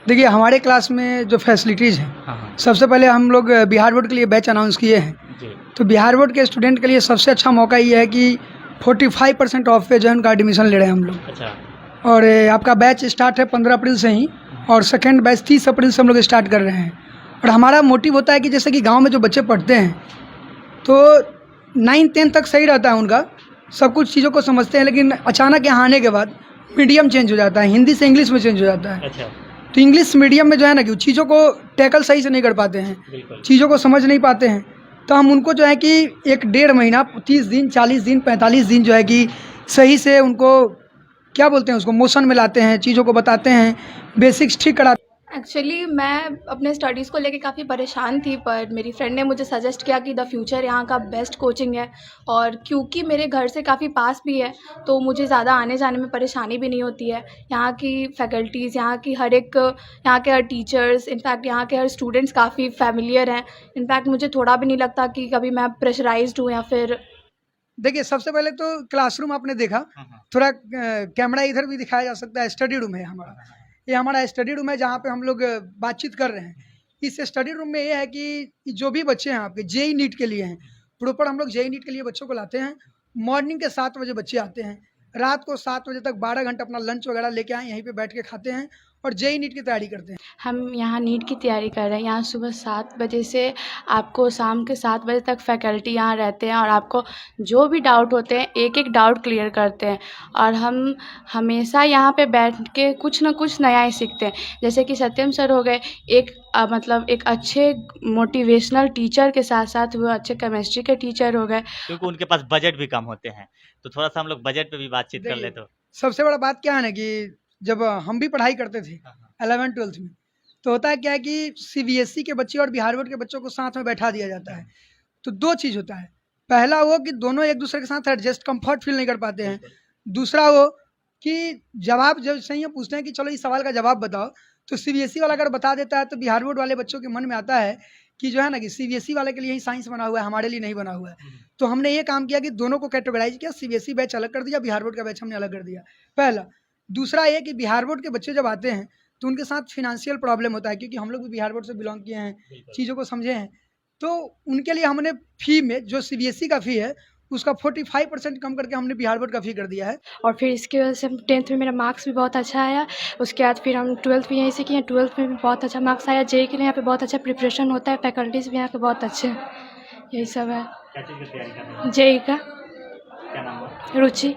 देखिए हमारे क्लास में जो फैसिलिटीज़ हैं, हाँ। सबसे पहले हम लोग बिहार बोर्ड के लिए बैच अनाउंस किए हैं। जी। तो बिहार बोर्ड के स्टूडेंट के लिए सबसे अच्छा मौका ये है कि 45% ऑफ पे जो है उनका एडमिशन ले रहे हैं हम लोग। अच्छा। और आपका बैच स्टार्ट है 15 अप्रैल से ही, और सेकेंड बैच 30 अप्रैल से हम लोग स्टार्ट कर रहे हैं। और हमारा मोटिव होता है कि जैसे कि गाँव में जो बच्चे पढ़ते हैं तो 9-10 तक सही रहता है उनका, सब कुछ चीज़ों को समझते हैं, लेकिन अचानक यहाँ आने के बाद मीडियम चेंज हो जाता है, हिंदी से इंग्लिश में चेंज हो जाता है। अच्छा। तो इंग्लिश मीडियम में जो है ना कि चीज़ों को टैकल सही से नहीं कर पाते हैं, बिल्कुल। चीज़ों को समझ नहीं पाते हैं। तो हम उनको जो है कि 1-1.5 महीना, 30 दिन, 40 दिन, 45 दिन जो है कि सही से उनको क्या बोलते हैं उसको मोशन में लाते हैं, चीज़ों को बताते हैं, बेसिक्स ठीक कराते हैं। एक्चुअली मैं अपने स्टडीज़ को लेके काफ़ी परेशान थी, पर मेरी फ्रेंड ने मुझे सजेस्ट किया कि द फ्यूचर यहाँ का बेस्ट कोचिंग है, और क्योंकि मेरे घर से काफ़ी पास भी है तो मुझे ज़्यादा आने जाने में परेशानी भी नहीं होती है। यहाँ की फैकल्टीज़, यहाँ की यहाँ के हर टीचर्स, इनफैक्ट यहाँ के हर स्टूडेंट्स काफ़ी फैमिलियर हैं। इनफैक्ट मुझे थोड़ा भी नहीं लगता कि कभी मैं प्रेशराइज्ड हूँ या फिर। देखिए सबसे पहले तो क्लासरूम आपने देखा, थोड़ा कैमरा इधर भी दिखाया जा सकता है। स्टडी रूम है हमारा, ये हमारा स्टडी रूम है जहाँ पे हम लोग बातचीत कर रहे हैं। इस स्टडी रूम में ये है कि जो भी बच्चे हैं आपके जेई नीट के लिए हैं, प्रॉपर हम लोग जेई नीट के लिए बच्चों को लाते हैं। मॉर्निंग के 7 बजे बच्चे आते हैं, रात को 7 बजे तक 12 घंटा अपना लंच वगैरह लेके आए, यहीं पे बैठ के खाते हैं और जेई नीट की तैयारी करते हैं। हम यहाँ नीट की तैयारी कर रहे हैं। यहाँ सुबह 7 बजे से आपको शाम के 7 बजे तक फैकल्टी यहाँ रहते हैं और आपको जो भी डाउट होते हैं एक एक डाउट क्लियर करते हैं। और हम हमेशा यहाँ पे बैठ के कुछ ना कुछ नया ही सीखते हैं। जैसे कि सत्यम सर हो गए, मतलब एक अच्छे मोटिवेशनल टीचर के साथ साथ वो अच्छे केमिस्ट्री के टीचर हो गए। क्योंकि उनके पास बजट भी कम होते हैं, तो थोड़ा-सा हम लोग बजट पे भी बातचीत कर ले तो। सबसे बड़ा बात क्या है ना कि जब हम भी पढ़ाई करते थे 11th-12th में, तो होता है क्या है कि सीबीएसई के बच्चे और बिहार बोर्ड के बच्चों को साथ में बैठा दिया जाता है। तो 2 चीज़ होता है, पहला वो कि दोनों एक दूसरे के साथ एडजस्ट कंफर्ट फील नहीं कर पाते हैं। दूसरा वो कि जवाब जब सही हम पूछते हैं कि चलो इस सवाल का जवाब बताओ, तो सीबीएसई वाला अगर बता देता है तो बिहार बोर्ड वाले बच्चों के मन में आता है कि जो है ना कि सीबीएसई वाले के लिए ही साइंस बना हुआ है, हमारे लिए नहीं बना हुआ है। तो हमने ये काम किया कि दोनों को कैटेगराइज किया, सीबीएसई बैच अलग कर दिया, बिहार बोर्ड का बैच हमने अलग कर दिया, पहला। दूसरा ये कि बिहार बोर्ड के बच्चे जब आते हैं तो उनके साथ फिनेंशियल प्रॉब्लम होता है, क्योंकि हम लोग भी बिहार बोर्ड से बिलोंग किए हैं, चीज़ों को समझे हैं। तो उनके लिए हमने फ़ी में जो सीबीएसई का फ़ी है उसका 45% कम करके हमने बिहार बोर्ड का फ़ी कर दिया है। और फिर इसकी वजह से 10th में मेरा मार्क्स भी बहुत अच्छा आया। उसके बाद फिर हम 12th भी यहीं से किए, 12th में भी बहुत अच्छा मार्क्स आया। जेईई के लिए यहाँ पे बहुत अच्छा प्रिपरेशन होता है, फैकल्टीज़ भी यहाँ पे बहुत अच्छे हैं। यही सब है। क्या चीज़ की तैयारी कर रहे हैं? जेईई का। क्या नाम है? रुचि।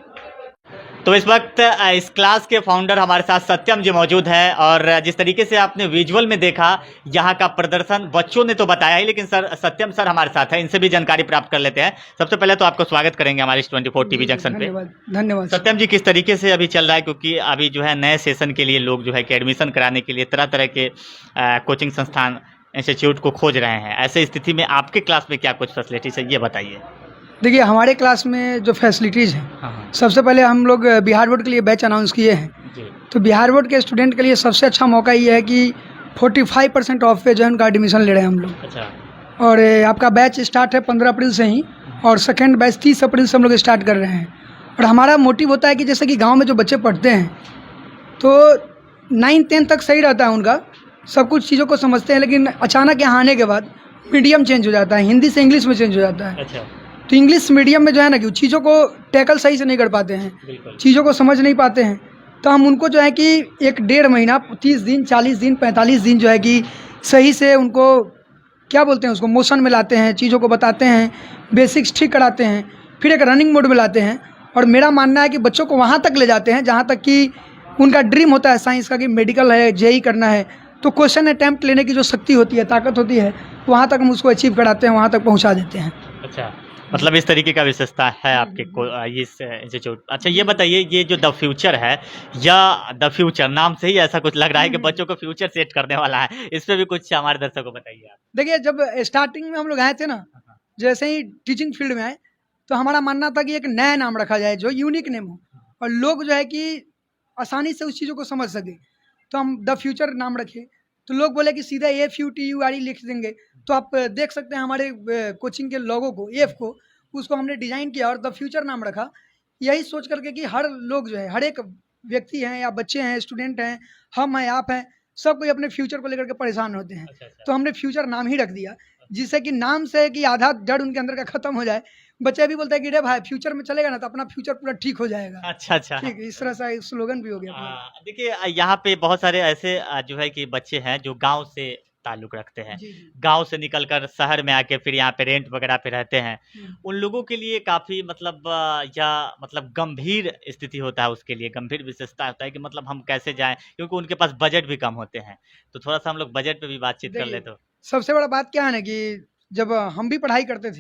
तो इस वक्त इस क्लास के फाउंडर हमारे साथ सत्यम जी मौजूद हैं, और जिस तरीके से आपने विजुअल में देखा यहाँ का प्रदर्शन, बच्चों ने तो बताया ही, लेकिन सर सत्यम सर हमारे साथ हैं, इनसे भी जानकारी प्राप्त कर लेते हैं। सबसे पहले तो आपको स्वागत करेंगे हमारे इस 24 टीवी जंक्शन पे। धन्यवाद। सत्यम जी, किस तरीके से अभी चल रहा है, क्योंकि अभी जो है नए सेशन के लिए लोग जो है कि एडमिशन कराने के लिए तरह तरह के कोचिंग संस्थान, इंस्टीट्यूट को खोज रहे हैं, ऐसे स्थिति में आपके क्लास में क्या कुछ फैसिलिटीज है, ये बताइए। देखिए हमारे क्लास में जो फैसिलिटीज़ हैं, सबसे पहले हम लोग बिहार बोर्ड के लिए बैच अनाउंस किए हैं। जी। तो बिहार बोर्ड के स्टूडेंट के लिए सबसे अच्छा मौका ये है कि 45% ऑफ पे जो है उनका एडमिशन ले रहे हैं हम लोग। अच्छा। और आपका बैच स्टार्ट है 15 अप्रैल से ही, और सेकेंड बैच 30 अप्रैल से हम लोग स्टार्ट कर रहे हैं। और हमारा मोटिव होता है कि जैसे कि गाँव में जो बच्चे पढ़ते हैं तो 9-10 तक सही रहता है उनका, सब कुछ चीज़ों को समझते हैं, लेकिन अचानक यहाँ आने के बाद मीडियम चेंज हो जाता है, हिंदी से इंग्लिश में चेंज हो जाता है। अच्छा। तो इंग्लिश मीडियम में जो है ना कि चीज़ों को टैकल सही से नहीं कर पाते हैं, चीज़ों को समझ नहीं पाते हैं। तो हम उनको जो है कि 1-1.5 महीना, 30 दिन, 40 दिन, 45 दिन जो है कि सही से उनको क्या बोलते हैं उसको मोशन में लाते हैं, चीज़ों को बताते हैं, बेसिक्स ठीक कराते हैं, फिर एक रनिंग मोड में लाते हैं। और मेरा मानना है कि बच्चों को वहाँ तक ले जाते हैं जहाँ तक कि उनका ड्रीम होता है साइंस का, कि मेडिकल है, जेईई करना है, तो क्वेश्चन अटैम्प्ट लेने की जो शक्ति होती है, ताकत होती है, वहाँ तक हम उसको अचीव कराते हैं, वहाँ तक पहुँचा देते हैं। अच्छा, मतलब इस तरीके का विशेषता है आपके इस इंस्टीट्यूट। अच्छा, ये बताइए, ये जो द फ्यूचर है, या द फ्यूचर नाम से ही ऐसा कुछ लग रहा है कि बच्चों को फ्यूचर सेट करने वाला है, इस पे भी कुछ हमारे दर्शकों को बताइए आप। देखिए जब स्टार्टिंग में हम लोग आए थे ना, जैसे ही टीचिंग फील्ड में आए, तो हमारा मानना था कि एक नया नाम रखा जाए जो यूनिक नेम हो और लोग जो है कि आसानी से उस चीज़ों को समझ सके। तो हम द फ्यूचर नाम रखे, तो लोग बोले कि सीधा FUTURE लिख देंगे। तो आप देख सकते हैं हमारे कोचिंग के लोगों को, एफ को, उसको हमने डिज़ाइन किया और द फ्यूचर नाम रखा, यही सोच करके कि हर लोग जो है, हर एक व्यक्ति हैं या बच्चे हैं, स्टूडेंट हैं, हम हैं, आप हैं, सब कोई अपने फ्यूचर को लेकर के परेशान होते हैं। अच्छा अच्छा तो हमने फ्यूचर नाम ही रख दिया, जिससे कि नाम से कि आधा जड़ उनके अंदर का खत्म हो जाए। बच्चा भी बोलता है कि रे भाई फ्यूचर में चलेगा ना तो अपना फ्यूचर पूरा ठीक हो जाएगा। अच्छा अच्छा ठीक है, इस तरह से स्लोगन भी हो गया पूरा। देखिए यहाँ पे बहुत सारे ऐसे जो है कि बच्चे हैं जो गांव से ताल्लुक रखते हैं, जी जी। गांव से निकलकर शहर में आके फिर यहाँ पे रेंट वगैरह पे रहते हैं। हम्म। उन लोगों के लिए काफ़ी मतलब या मतलब गंभीर स्थिति होता है, उसके लिए गंभीर विशेषता होता है कि मतलब हम कैसे जाएं, क्योंकि उनके पास बजट भी कम होते हैं। तो थोड़ा सा हम लोग बजट पे भी बातचीत कर ले देखिए, तो। सबसे बड़ा बात क्या है ना कि जब हम भी पढ़ाई करते थे